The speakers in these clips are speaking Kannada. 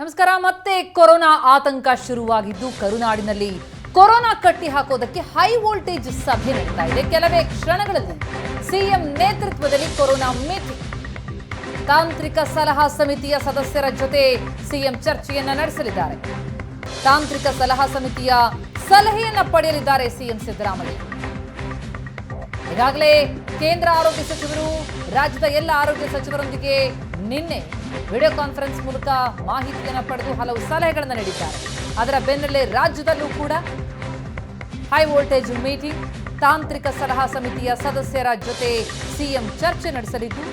ನಮಸ್ಕಾರ. ಮತ್ತೆ ಕೊರೋನಾ ಆತಂಕ ಶುರುವಾಗಿದ್ದು ಕರುನಾಡಿನಲ್ಲಿ ಕೊರೋನಾ ಕಟ್ಟಿ ಹಾಕೋದಕ್ಕೆ ಹೈ ವೋಲ್ಟೇಜ್ ಸಭೆ ನಡೆಯುತ್ತಾ ಇದೆ. ಕೆಲವೇ ಕ್ಷಣಗಳಲ್ಲಿ ಸಿಎಂ ನೇತೃತ್ವದಲ್ಲಿ ಕೊರೋನಾ ಮೀಟಿಂಗ್. ತಾಂತ್ರಿಕ ಸಲಹಾ ಸಮಿತಿಯ ಸದಸ್ಯರ ಜೊತೆ ಸಿಎಂ ಚರ್ಚೆಯನ್ನ ನಡೆಸಲಿದ್ದಾರೆ. ತಾಂತ್ರಿಕ ಸಲಹಾ ಸಮಿತಿಯ ಸಲಹೆಯನ್ನ ಪಡೆಯಲಿದ್ದಾರೆ ಸಿಎಂ ಸಿದ್ದರಾಮಯ್ಯ. ಈಗಾಗಲೇ ಕೇಂದ್ರ ಆರೋಗ್ಯ ಸಚಿವರು ರಾಜ್ಯದ ಎಲ್ಲ ಆರೋಗ್ಯ ಸಚಿವರೊಂದಿಗೆ ನಿನ್ನೆ ವಿಡಿಯೋ ಕಾನ್ಫರೆನ್ಸ್ ಮೂಲಕ ಮಾಹಿತಿಯನ್ನು ಪಡೆದು ಹಲವು ಸಲಹೆಗಳನ್ನು ನೀಡಿದ್ದಾರೆ. ಅದರ ಬೆನ್ನಲ್ಲೇ ರಾಜ್ಯದಲ್ಲೂ ಕೂಡ ಹೈ ವೋಲ್ಟೇಜ್ ಮೀಟಿಂಗ್. ತಾಂತ್ರಿಕ ಸಲಹಾ ಸಮಿತಿಯ ಸದಸ್ಯರ ಜೊತೆ ಸಿಎಂ ಚರ್ಚೆ ನಡೆಸಲಿದ್ದು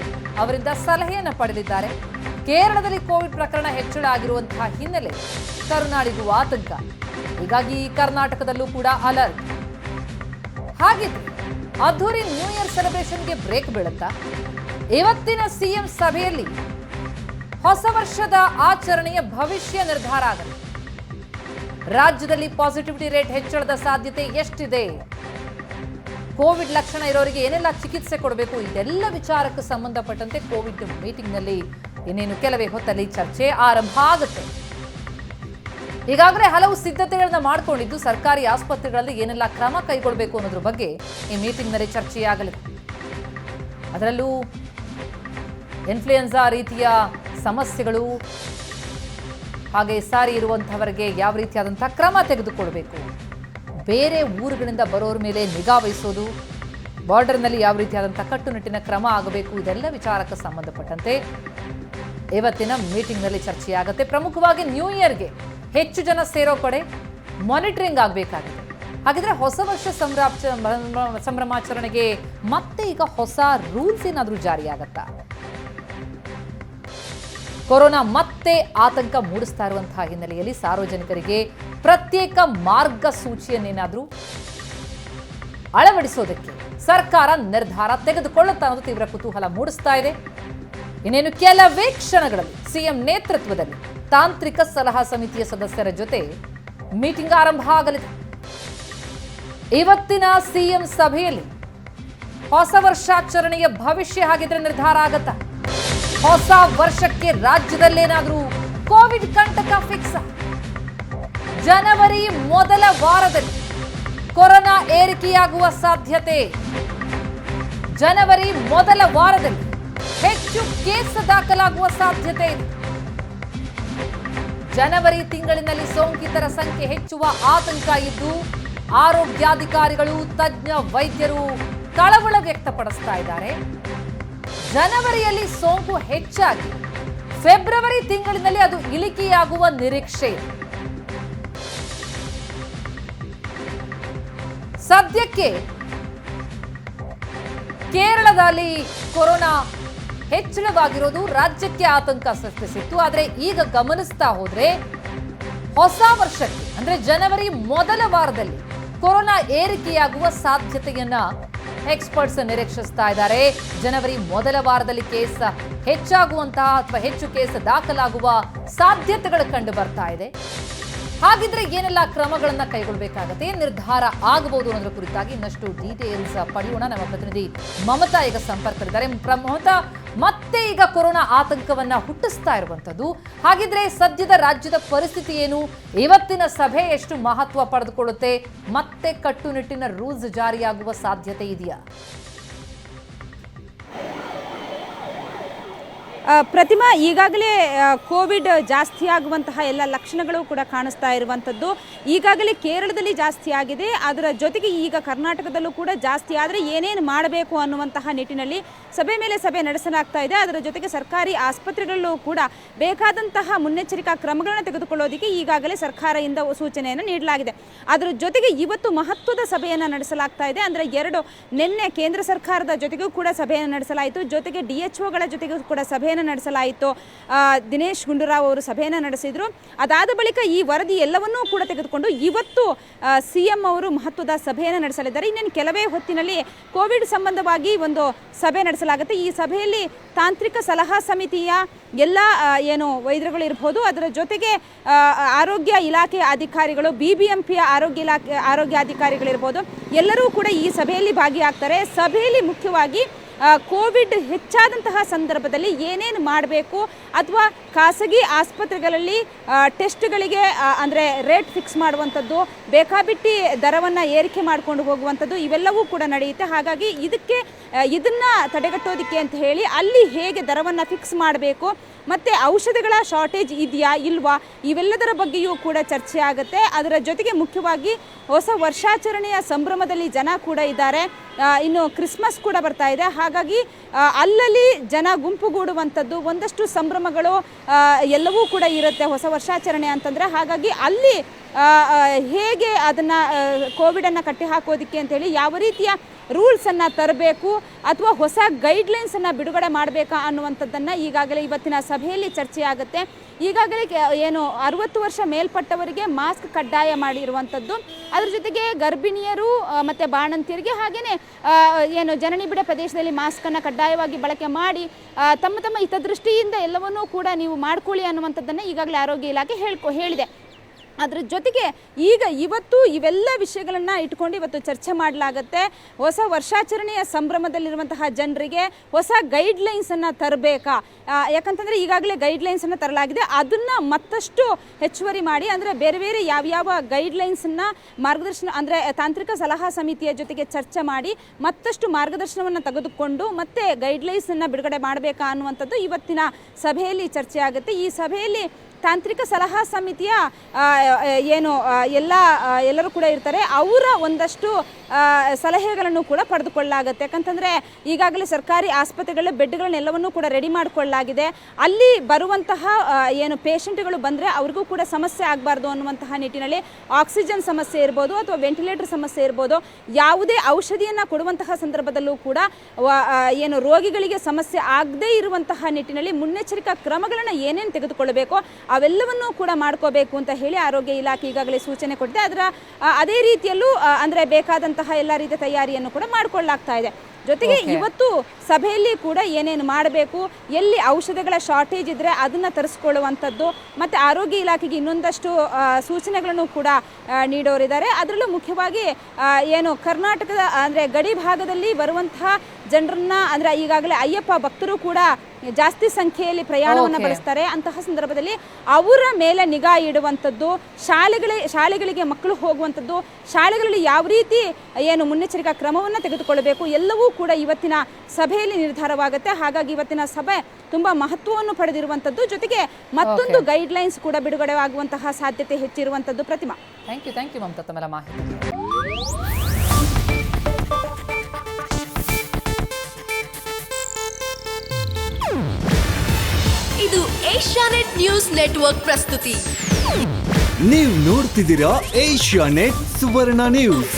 ಅವರಿಂದ ಸಲಹೆಯನ್ನು ಪಡೆದಿದ್ದಾರೆ. ಕೇರಳದಲ್ಲಿ ಕೋವಿಡ್ ಪ್ರಕರಣ ಹೆಚ್ಚಳ ಆಗಿರುವಂತಹ ಹಿನ್ನೆಲೆ ಕರುನಾಡಿಗೂ ಆತಂಕ. ಹೀಗಾಗಿ ಕರ್ನಾಟಕದಲ್ಲೂ ಕೂಡ ಅಲರ್ಟ್. ಹಾಗಿದ್ರೆ ಅದ್ದೂರಿ ನ್ಯೂ ಇಯರ್ ಸೆಲೆಬ್ರೇಷನ್ಗೆ ಬ್ರೇಕ್ ಬೀಳುತ್ತಾ? ಇವತ್ತಿನ ಸಿಎಂ ಸಭೆಯಲ್ಲಿ ಹೊಸ ವರ್ಷದ ಆಚರಣೆಯ ಭವಿಷ್ಯ ನಿರ್ಧಾರ ಆಗಲಿದೆ. ರಾಜ್ಯದಲ್ಲಿ ಪಾಸಿಟಿವಿಟಿ ರೇಟ್ ಹೆಚ್ಚಳದ ಸಾಧ್ಯತೆ ಎಷ್ಟಿದೆ? ಕೋವಿಡ್ ಲಕ್ಷಣ ಇರೋರಿಗೆ ಏನೆಲ್ಲ ಚಿಕಿತ್ಸೆ ಕೊಡಬೇಕು? ಇದೆಲ್ಲ ವಿಚಾರಕ್ಕೆ ಸಂಬಂಧಪಟ್ಟಂತೆ ಕೋವಿಡ್ ಮೀಟಿಂಗ್ನಲ್ಲಿ ಇನ್ನೇನು ಕೆಲವೇ ಹೊತ್ತಲ್ಲಿ ಚರ್ಚೆ ಆರಂಭ ಆಗುತ್ತೆ. ಈಗಾಗಲೇ ಹಲವು ಸಿದ್ಧತೆಗಳನ್ನ ಮಾಡಿಕೊಂಡಿದ್ದು ಸರ್ಕಾರಿ ಆಸ್ಪತ್ರೆಗಳಲ್ಲಿ ಏನೆಲ್ಲ ಕ್ರಮ ಕೈಗೊಳ್ಳಬೇಕು ಅನ್ನೋದ್ರ ಬಗ್ಗೆ ಈ ಮೀಟಿಂಗ್ನಲ್ಲಿ ಚರ್ಚೆಯಾಗಲಿದೆ. ಅದರಲ್ಲೂ ಇನ್ಫ್ಲೂಯೆನ್ಸಾ ರೀತಿಯ ಸಮಸ್ಯೆಗಳು, ಹಾಗೆ ಸಾರಿ ಇರುವಂತಹವರಿಗೆ ಯಾವ ರೀತಿಯಾದಂತಹ ಕ್ರಮ ತೆಗೆದುಕೊಳ್ಬೇಕು, ಬೇರೆ ಊರುಗಳಿಂದ ಬರೋರ ಮೇಲೆ ನಿಗಾ ವಹಿಸೋದು, ಬಾರ್ಡರ್ನಲ್ಲಿ ಯಾವ ರೀತಿಯಾದಂತಹ ಕಟ್ಟುನಿಟ್ಟಿನ ಕ್ರಮ ಆಗಬೇಕು, ಇದೆಲ್ಲ ವಿಚಾರಕ್ಕೆ ಸಂಬಂಧಪಟ್ಟಂತೆ ಇವತ್ತಿನ ಮೀಟಿಂಗ್ನಲ್ಲಿ ಚರ್ಚೆಯಾಗುತ್ತೆ. ಪ್ರಮುಖವಾಗಿ ನ್ಯೂ ಇಯರ್ಗೆ ಹೆಚ್ಚು ಜನ ಸೇರೋ ಕಡೆ ಮಾನಿಟರಿಂಗ್ ಆಗಬೇಕಾಗಿದೆ. ಹಾಗಿದ್ರೆ ಹೊಸ ವರ್ಷ ಸಂಭ್ರಮಾಚರಣೆಗೆ ಮತ್ತೆ ಈಗ ಹೊಸ ರೂಲ್ಸ್ ಏನಾದರೂ ಜಾರಿಯಾಗತ್ತಾ? ಕೊರೋನಾ ಮತ್ತೆ ಆತಂಕ ಮೂಡಿಸ್ತಾ ಇರುವಂತಹ ಹಿನ್ನೆಲೆಯಲ್ಲಿ ಸಾರ್ವಜನಿಕರಿಗೆ ಪ್ರತ್ಯೇಕ ಮಾರ್ಗಸೂಚಿಯನ್ನೇನಾದರೂ ಅಳವಡಿಸೋದಕ್ಕೆ ಸರ್ಕಾರ ನಿರ್ಧಾರ ತೆಗೆದುಕೊಳ್ಳುತ್ತಾ ಅನ್ನೋದು ತೀವ್ರ ಕುತೂಹಲ ಮೂಡಿಸ್ತಾ ಇದೆ. ಇನ್ನೇನು ಕೆಲವೇ ಕ್ಷಣಗಳಲ್ಲಿ ಸಿಎಂ ನೇತೃತ್ವದಲ್ಲಿ ತಾಂತ್ರಿಕ ಸಲಹಾ ಸಮಿತಿಯ ಸದಸ್ಯರ ಜೊತೆ ಮೀಟಿಂಗ್ ಆರಂಭ ಆಗಲಿದೆ. ಇವತ್ತಿನ ಸಿಎಂ ಸಭೆಯಲ್ಲಿ ಹೊಸ ವರ್ಷಾಚರಣೆಯ ಭವಿಷ್ಯ ಹಾಗಿದ್ರೆ ನಿರ್ಧಾರ ಆಗತ್ತಾ? ಹೊಸ ವರ್ಷಕ್ಕೆ ರಾಜ್ಯದಲ್ಲೇನಾದ್ರೂ ಕೋವಿಡ್ ಕಂಟಕ ಫಿಕ್ಸ್? ಜನವರಿ ಮೊದಲ ವಾರದಲ್ಲಿ ಕೊರೋನಾ ಏರಿಕೆಯಾಗುವ ಸಾಧ್ಯತೆ. ಜನವರಿ ಮೊದಲ ವಾರದಲ್ಲಿ ಹೆಚ್ಚು ಕೇಸ್ ದಾಖಲಾಗುವ ಸಾಧ್ಯತೆ ಇದೆ. ಜನವರಿ ತಿಂಗಳಿನಲ್ಲಿ ಸೋಂಕಿತರ ಸಂಖ್ಯೆ ಹೆಚ್ಚುವ ಆತಂಕ ಇದ್ದು ಆರೋಗ್ಯಾಧಿಕಾರಿಗಳು, ತಜ್ಞ ವೈದ್ಯರು ಕಳವಳ ವ್ಯಕ್ತಪಡಿಸ್ತಾ ಇದ್ದಾರೆ. ಜನವರಿಯಲ್ಲಿ ಸೋಂಕು ಹೆಚ್ಚಾಗಿ ಫೆಬ್ರವರಿ ತಿಂಗಳಿನಲ್ಲಿ ಅದು ಇಳಿಕೆಯಾಗುವ ನಿರೀಕ್ಷೆ. ಸದ್ಯಕ್ಕೆ ಕೇರಳದಲ್ಲಿ ಕೊರೋನಾ ಹೆಚ್ಚಳವಾಗಿರೋದು ರಾಜ್ಯಕ್ಕೆ ಆತಂಕ ಸೃಷ್ಟಿಸಿತ್ತು. ಆದರೆ ಈಗ ಗಮನಿಸ್ತಾ ಹೋದ್ರೆ ಹೊಸ ವರ್ಷಕ್ಕೆ ಅಂದ್ರೆ ಜನವರಿ ಮೊದಲ ವಾರದಲ್ಲಿ ಕೊರೋನಾ ಏರಿಕೆಯಾಗುವ ಸಾಧ್ಯತೆಯನ್ನ ಎಕ್ಸ್ಪರ್ಟ್ಸ್ ನಿರೀಕ್ಷಿಸ್ತಾ ಇದ್ದಾರೆ. ಜನವರಿ ಮೊದಲ ವಾರದಲ್ಲಿ ಕೇಸ್ ಹೆಚ್ಚಾಗುವಂತಹ ಅಥವಾ ಹೆಚ್ಚು ಕೇಸ್ ದಾಖಲಾಗುವ ಸಾಧ್ಯತೆಗಳು ಕಂಡು ಬರ್ತಾ ಇದೆ. ಹಾಗಿದ್ರೆ ಏನೆಲ್ಲ ಕ್ರಮಗಳನ್ನ ಕೈಗೊಳ್ಳಬೇಕಾಗತ್ತೆ, ನಿರ್ಧಾರ ಆಗಬಹುದು ಅನ್ನೋದ್ರ ಕುರಿತಾಗಿ ಇನ್ನಷ್ಟು ಡೀಟೇಲ್ಸ್ ಪಡೆಯೋಣ. ನಮ್ಮ ಪ್ರತಿನಿಧಿ ಮಮತಾ ಈಗ ಸಂಪರ್ಕದಲ್ಲಿದ್ದಾರೆ. ಮಮತಾ, ಮತ್ತೆ ಈಗ ಕೊರೋನಾ ಆತಂಕವನ್ನ ಹುಟ್ಟಿಸ್ತಾ ಇರುವಂತದ್ದು, ಹಾಗಿದ್ರೆ ಸದ್ಯದ ರಾಜ್ಯದ ಪರಿಸ್ಥಿತಿ ಏನು? ಇವತ್ತಿನ ಸಭೆ ಎಷ್ಟು ಮಹತ್ವ ಪಡೆದುಕೊಳ್ಳುತ್ತೆ? ಮತ್ತೆ ಕಟ್ಟುನಿಟ್ಟಿನ ರೂಲ್ಸ್ ಜಾರಿಯಾಗುವ ಸಾಧ್ಯತೆ ಇದೆಯಾ? ಪ್ರತಿಮಾ, ಈಗಾಗಲೇ ಕೋವಿಡ್ ಜಾಸ್ತಿ ಆಗುವಂತಹ ಎಲ್ಲ ಲಕ್ಷಣಗಳು ಕೂಡ ಕಾಣಿಸ್ತಾ ಇರುವಂಥದ್ದು. ಈಗಾಗಲೇ ಕೇರಳದಲ್ಲಿ ಜಾಸ್ತಿ ಆಗಿದೆ, ಅದರ ಜೊತೆಗೆ ಈಗ ಕರ್ನಾಟಕದಲ್ಲೂ ಕೂಡ ಜಾಸ್ತಿ ಆದರೆ ಏನೇನು ಮಾಡಬೇಕು ಅನ್ನುವಂತಹ ನಿಟ್ಟಿನಲ್ಲಿ ಸಭೆ ಮೇಲೆ ಸಭೆ ನಡೆಸಲಾಗ್ತಾ ಇದೆ. ಅದರ ಜೊತೆಗೆ ಸರ್ಕಾರಿ ಆಸ್ಪತ್ರೆಗಳಲ್ಲೂ ಕೂಡ ಬೇಕಾದಂತಹ ಮುನ್ನೆಚ್ಚರಿಕಾ ಕ್ರಮಗಳನ್ನು ತೆಗೆದುಕೊಳ್ಳೋದಕ್ಕೆ ಈಗಾಗಲೇ ಸರ್ಕಾರದಿಂದ ಸೂಚನೆಯನ್ನು ನೀಡಲಾಗಿದೆ. ಅದರ ಜೊತೆಗೆ ಇವತ್ತು ಮಹತ್ವದ ಸಭೆಯನ್ನು ನಡೆಸಲಾಗ್ತಾ ಇದೆ. ಅಂದರೆ ನಿನ್ನೆ ಕೇಂದ್ರ ಸರ್ಕಾರದ ಜೊತೆಗೂ ಕೂಡ ಸಭೆಯನ್ನು ನಡೆಸಲಾಯಿತು, ಜೊತೆಗೆ DHOಗಳ ಜೊತೆಗೂ ಕೂಡ ಸಭೆಯನ್ನು ನಡೆಸಲಾಯಿತು. ದಿನೇಶ್ ಗುಂಡೂರಾವ್ ಅವರು ಸಭೆಯನ್ನು ನಡೆಸಿದ್ರು. ಅದಾದ ಬಳಿಕ ಈ ವರದಿ ಎಲ್ಲವನ್ನೂ ಕೂಡ ತೆಗೆದುಕೊಂಡು ಇವತ್ತು ಸಿಎಂ ಅವರು ಮಹತ್ವದ ಸಭೆಯನ್ನು ನಡೆಸಲಿದ್ದಾರೆ. ಇನ್ನೇನು ಕೆಲವೇ ಹೊತ್ತಿನಲ್ಲಿ ಕೋವಿಡ್ ಸಂಬಂಧವಾಗಿ ಒಂದು ಸಭೆ ನಡೆಸಲಾಗುತ್ತೆ. ಈ ಸಭೆಯಲ್ಲಿ ತಾಂತ್ರಿಕ ಸಲಹಾ ಸಮಿತಿಯ ಎಲ್ಲ ಏನು ವೈದ್ಯರುಗಳು ಇರಬಹುದು, ಅದರ ಜೊತೆಗೆ ಆರೋಗ್ಯ ಇಲಾಖೆಯ ಅಧಿಕಾರಿಗಳು, BBMPಯ ಆರೋಗ್ಯ ಅಧಿಕಾರಿಗಳಿರ್ಬೋದು, ಎಲ್ಲರೂ ಕೂಡ ಈ ಸಭೆಯಲ್ಲಿ ಭಾಗಿಯಾಗ್ತಾರೆ. ಸಭೆಯಲ್ಲಿ ಮುಖ್ಯವಾಗಿ ಕೋವಿಡ್ ಹೆಚ್ಚಾದಂತಹ ಸಂದರ್ಭದಲ್ಲಿ ಏನೇನು ಮಾಡಬೇಕು ಅಥವಾ ಖಾಸಗಿ ಆಸ್ಪತ್ರೆಗಳಲ್ಲಿ ಟೆಸ್ಟ್ಗಳಿಗೆ ಅಂದರೆ ರೇಟ್ ಫಿಕ್ಸ್ ಮಾಡುವಂಥದ್ದು, ಬೇಕಾಬಿಟ್ಟಿ ದರವನ್ನು ಏರಿಕೆ ಮಾಡಿಕೊಂಡು ಹೋಗುವಂಥದ್ದು ಇವೆಲ್ಲವೂ ಕೂಡ ನಡೆಯುತ್ತೆ. ಹಾಗಾಗಿ ಇದನ್ನು ತಡೆಗಟ್ಟೋದಕ್ಕೆ ಅಂತ ಹೇಳಿ ಅಲ್ಲಿ ಹೇಗೆ ದರವನ್ನು ಫಿಕ್ಸ್ ಮಾಡಬೇಕು ಮತ್ತು ಔಷಧಿಗಳ ಶಾರ್ಟೇಜ್ ಇದೆಯಾ ಇಲ್ವಾ ಇವೆಲ್ಲದರ ಬಗ್ಗೆಯೂ ಕೂಡ ಚರ್ಚೆ ಆಗುತ್ತೆ. ಅದರ ಜೊತೆಗೆ ಮುಖ್ಯವಾಗಿ ಹೊಸ ವರ್ಷಾಚರಣೆಯ ಸಂಭ್ರಮದಲ್ಲಿ ಜನ ಕೂಡ ಇದ್ದಾರೆ. ಇನ್ನು ಕ್ರಿಸ್ಮಸ್ ಕೂಡ ಬರ್ತಾ ಇದೆ. ಹಾಗಾಗಿ ಅಲ್ಲಲ್ಲಿ ಜನ ಗುಂಪುಗೂಡುವಂಥದ್ದು, ಒಂದಷ್ಟು ಸಂಭ್ರಮಗಳು ಎಲ್ಲವೂ ಕೂಡ ಇರುತ್ತೆ ಹೊಸ ವರ್ಷಾಚರಣೆ ಅಂತಂದರೆ. ಹಾಗಾಗಿ ಅಲ್ಲಿ ಹೇಗೆ ಅದನ್ನು ಕೋವಿಡನ್ನು ಕಟ್ಟಿ ಹಾಕೋದಕ್ಕೆ ಅಂತೇಳಿ ಯಾವ ರೀತಿಯ ರೂಲ್ಸನ್ನು ತರಬೇಕು ಅಥವಾ ಹೊಸ ಗೈಡ್ಲೈನ್ಸನ್ನು ಬಿಡುಗಡೆ ಮಾಡಬೇಕಾ ಅನ್ನುವಂಥದ್ದನ್ನು ಈಗಾಗಲೇ ಇವತ್ತಿನ ಸಭೆಯಲ್ಲಿ ಚರ್ಚೆ ಆಗುತ್ತೆ. ಈಗಾಗಲೇ 60 ವರ್ಷ ಮೇಲ್ಪಟ್ಟವರಿಗೆ ಮಾಸ್ಕ್ ಕಡ್ಡಾಯ ಮಾಡಿರುವಂಥದ್ದು, ಅದ್ರ ಜೊತೆಗೆ ಗರ್ಭಿಣಿಯರು ಮತ್ತು ಬಾಣಂತಿಯರಿಗೆ ಹಾಗೆಯೇ ಜನನಿ ಬಿಡ ಪ್ರದೇಶದಲ್ಲಿ ಮಾಸ್ಕನ್ನು ಕಡ್ಡಾಯವಾಗಿ ಬಳಕೆ ಮಾಡಿ ತಮ್ಮ ಹಿತದೃಷ್ಟಿಯಿಂದ ಎಲ್ಲವನ್ನೂ ಕೂಡ ನೀವು ಮಾಡ್ಕೊಳ್ಳಿ ಅನ್ನುವಂಥದ್ದನ್ನು ಈಗಾಗಲೇ ಆರೋಗ್ಯ ಇಲಾಖೆ ಹೇಳಿದೆ. ಅದರ ಜೊತೆಗೆ ಇವತ್ತು ಇವೆಲ್ಲ ವಿಷಯಗಳನ್ನು ಇಟ್ಕೊಂಡು ಇವತ್ತು ಚರ್ಚೆ ಮಾಡಲಾಗುತ್ತೆ. ಹೊಸ ವರ್ಷಾಚರಣೆಯ ಸಂಭ್ರಮದಲ್ಲಿರುವಂತಹ ಜನರಿಗೆ ಹೊಸ ಗೈಡ್ಲೈನ್ಸನ್ನು ತರಬೇಕಾ, ಯಾಕಂತಂದರೆ ಈಗಾಗಲೇ ಗೈಡ್ಲೈನ್ಸನ್ನು ತರಲಾಗಿದೆ. ಅದನ್ನು ಮತ್ತಷ್ಟು ಹೆಚ್ಚುವರಿ ಮಾಡಿ ಅಂದರೆ ಬೇರೆ ಯಾವ್ಯಾವ ಗೈಡ್ಲೈನ್ಸನ್ನು ಮಾರ್ಗದರ್ಶನ ಅಂದರೆ ತಾಂತ್ರಿಕ ಸಲಹಾ ಸಮಿತಿಯ ಜೊತೆಗೆ ಚರ್ಚೆ ಮಾಡಿ ಮತ್ತಷ್ಟು ಮಾರ್ಗದರ್ಶನವನ್ನು ತೆಗೆದುಕೊಂಡು ಮತ್ತೆ ಗೈಡ್ಲೈನ್ಸನ್ನು ಬಿಡುಗಡೆ ಮಾಡಬೇಕಾ ಅನ್ನುವಂಥದ್ದು ಇವತ್ತಿನ ಸಭೆಯಲ್ಲಿ ಚರ್ಚೆ ಆಗುತ್ತೆ. ಈ ಸಭೆಯಲ್ಲಿ ತಾಂತ್ರಿಕ ಸಲಹಾ ಸಮಿತಿಯ ಎಲ್ಲರೂ ಕೂಡ ಇರ್ತಾರೆ. ಅವರ ಒಂದಷ್ಟು ಸಲಹೆಗಳನ್ನು ಕೂಡ ಪಡೆದುಕೊಳ್ಳಲಾಗುತ್ತೆ. ಯಾಕಂತಂದರೆ ಈಗಾಗಲೇ ಸರ್ಕಾರಿ ಆಸ್ಪತ್ರೆಗಳ ಬೆಡ್ಗಳನ್ನೆಲ್ಲವನ್ನೂ ಕೂಡ ರೆಡಿ ಮಾಡಿಕೊಳ್ಳಲಾಗಿದೆ. ಅಲ್ಲಿ ಬರುವಂತಹ ಪೇಷಂಟ್ಗಳು ಬಂದರೆ ಅವ್ರಿಗೂ ಕೂಡ ಸಮಸ್ಯೆ ಆಗಬಾರ್ದು ಅನ್ನುವಂತಹ ನಿಟ್ಟಿನಲ್ಲಿ ಆಕ್ಸಿಜನ್ ಸಮಸ್ಯೆ ಇರ್ಬೋದು ಅಥವಾ ವೆಂಟಿಲೇಟರ್ ಸಮಸ್ಯೆ ಇರ್ಬೋದು, ಯಾವುದೇ ಔಷಧಿಯನ್ನು ಕೊಡುವಂತಹ ಸಂದರ್ಭದಲ್ಲೂ ಕೂಡ ರೋಗಿಗಳಿಗೆ ಸಮಸ್ಯೆ ಆಗದೇ ಇರುವಂತಹ ನಿಟ್ಟಿನಲ್ಲಿ ಮುನ್ನೆಚ್ಚರಿಕಾ ಕ್ರಮಗಳನ್ನು ಏನೇನು ತೆಗೆದುಕೊಳ್ಳಬೇಕು ಅವೆಲ್ಲವನ್ನೂ ಕೂಡ ಮಾಡ್ಕೋಬೇಕು ಅಂತ ಹೇಳಿ ಆರೋಗ್ಯ ಇಲಾಖೆ ಈಗಾಗಲೇ ಸೂಚನೆ ಕೊಟ್ಟಿದೆ. ಅದೇ ರೀತಿಯಲ್ಲೂ ಅಂದರೆ ಬೇಕಾದಂತಹ ಎಲ್ಲ ರೀತಿಯ ತಯಾರಿಯನ್ನು ಕೂಡ ಮಾಡಿಕೊಳ್ಳಲಾಗ್ತಾ ಇದೆ. ಜೊತೆಗೆ ಇವತ್ತು ಸಭೆಯಲ್ಲಿ ಕೂಡ ಏನೇನು ಮಾಡಬೇಕು, ಎಲ್ಲಿ ಔಷಧಿಗಳ ಶಾರ್ಟೇಜ್ ಇದ್ದರೆ ಅದನ್ನು ತರಿಸ್ಕೊಳ್ಳುವಂಥದ್ದು ಮತ್ತು ಆರೋಗ್ಯ ಇಲಾಖೆಗೆ ಇನ್ನೊಂದಷ್ಟು ಸೂಚನೆಗಳನ್ನು ಕೂಡ ನೀಡೋರಿದ್ದಾರೆ. ಅದರಲ್ಲೂ ಮುಖ್ಯವಾಗಿ ಕರ್ನಾಟಕದ ಅಂದರೆ ಗಡಿ ಭಾಗದಲ್ಲಿ ಬರುವಂತಹ ಜನರನ್ನ ಅಂದರೆ ಈಗಾಗಲೇ ಅಯ್ಯಪ್ಪ ಭಕ್ತರು ಕೂಡ ಜಾಸ್ತಿ ಸಂಖ್ಯೆಯಲ್ಲಿ ಪ್ರಯಾಣವನ್ನು ಬಳಸ್ತಾರೆ. ಅಂತಹ ಸಂದರ್ಭದಲ್ಲಿ ಅವರ ಮೇಲೆ ನಿಗಾ ಇಡುವಂಥದ್ದು, ಶಾಲೆಗಳಿಗೆ ಮಕ್ಕಳು ಹೋಗುವಂಥದ್ದು, ಶಾಲೆಗಳಲ್ಲಿ ಯಾವ ರೀತಿ ಮುನ್ನೆಚ್ಚರಿಕಾ ಕ್ರಮವನ್ನು ತೆಗೆದುಕೊಳ್ಳಬೇಕು ಎಲ್ಲವೂ ಕೂಡ ಇವತ್ತಿನ ಸಭೆಯಲ್ಲಿ ನಿರ್ಧಾರವಾಗುತ್ತೆ. ಹಾಗಾಗಿ ಇವತ್ತಿನ ಸಭೆ ತುಂಬ ಮಹತ್ವವನ್ನು ಪಡೆದಿರುವಂಥದ್ದು. ಜೊತೆಗೆ ಮತ್ತೊಂದು ಗೈಡ್ಲೈನ್ಸ್ ಕೂಡ ಬಿಡುಗಡೆ ಆಗುವಂತಹ ಸಾಧ್ಯತೆ ಹೆಚ್ಚಿರುವಂಥದ್ದು. ಪ್ರತಿಮಾ, ಥ್ಯಾಂಕ್ ಯು ಮಮತಾ ತಮ್ಮೆಲ್ಲ ಮಾಹಿತಿ. ಇದು ಏಷ್ಯಾನೆಟ್ ನ್ಯೂಸ್ ನೆಟ್ವರ್ಕ್ ಪ್ರಸ್ತುತಿ. ನೀವು ನೋಡ್ತಿದ್ದೀರಾ ಏಷ್ಯಾನೆಟ್ ಸುವರ್ಣ ನ್ಯೂಸ್.